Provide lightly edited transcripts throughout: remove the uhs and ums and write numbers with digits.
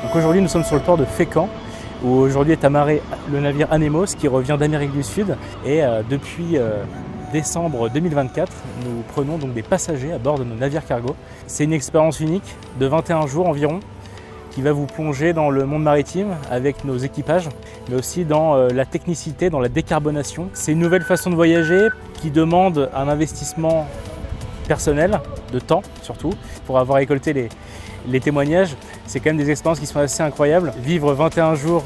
Donc aujourd'hui, nous sommes sur le port de Fécamp, où aujourd'hui est amarré le navire Anemos qui revient d'Amérique du Sud. Et depuis décembre 2024, nous prenons donc des passagers à bord de nos navires cargo. C'est une expérience unique de 21 jours environ qui va vous plonger dans le monde maritime avec nos équipages, mais aussi dans la technicité, dans la décarbonation. C'est une nouvelle façon de voyager qui demande un investissement personnel, de temps surtout, pour avoir récolté les témoignages. C'est quand même des expériences qui sont assez incroyables. Vivre 21 jours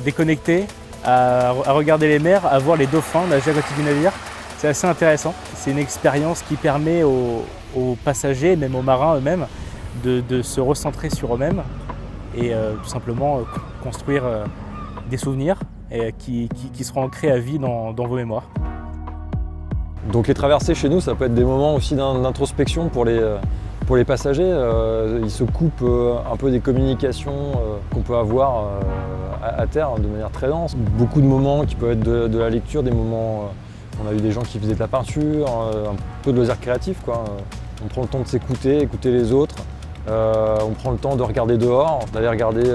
déconnectés, à regarder les mers, à voir les dauphins nager à côté du navire, c'est assez intéressant. C'est une expérience qui permet aux passagers, même aux marins eux-mêmes, de se recentrer sur eux-mêmes et tout simplement construire des souvenirs qui seront ancrés à vie dans vos mémoires. Donc les traversées chez nous, ça peut être des moments aussi d'introspection pour les passagers. Ils se coupent un peu des communications qu'on peut avoir à terre de manière très dense. Beaucoup de moments qui peuvent être de la lecture, des moments, on a eu des gens qui faisaient de la peinture, un peu de loisirs créatifs, quoi. On prend le temps de s'écouter, écouter les autres. On prend le temps de regarder dehors, d'aller regarder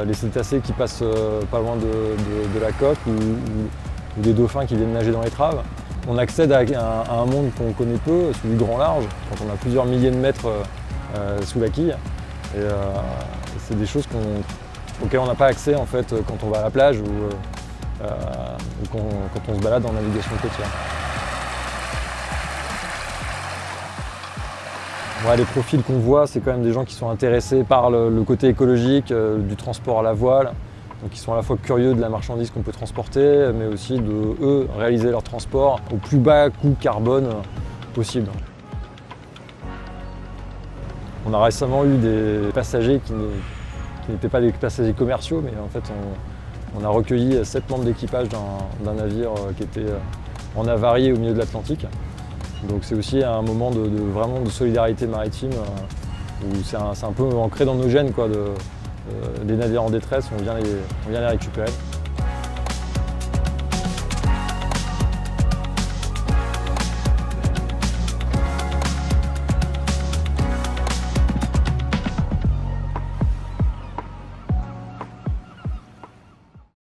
les cétacés qui passent pas loin de la coque ou des dauphins qui viennent nager dans les traves. On accède à un monde qu'on connaît peu, celui du grand large, quand on a plusieurs milliers de mètres sous la quille. Et c'est des choses auxquelles on n'a pas accès en fait, quand on va à la plage ou quand on se balade en navigation côtière. Ouais, les profils qu'on voit, c'est quand même des gens qui sont intéressés par le côté écologique, du transport à la voile. Donc ils sont à la fois curieux de la marchandise qu'on peut transporter, mais aussi de réaliser leur transport au plus bas coût carbone possible. On a récemment eu des passagers qui n'étaient pas des passagers commerciaux, mais en fait on a recueilli 7 membres d'équipage d'un navire qui était en avarie au milieu de l'Atlantique. Donc c'est aussi un moment vraiment de solidarité maritime où c'est un peu ancré dans nos gènes, quoi, des navires en détresse, on vient les récupérer.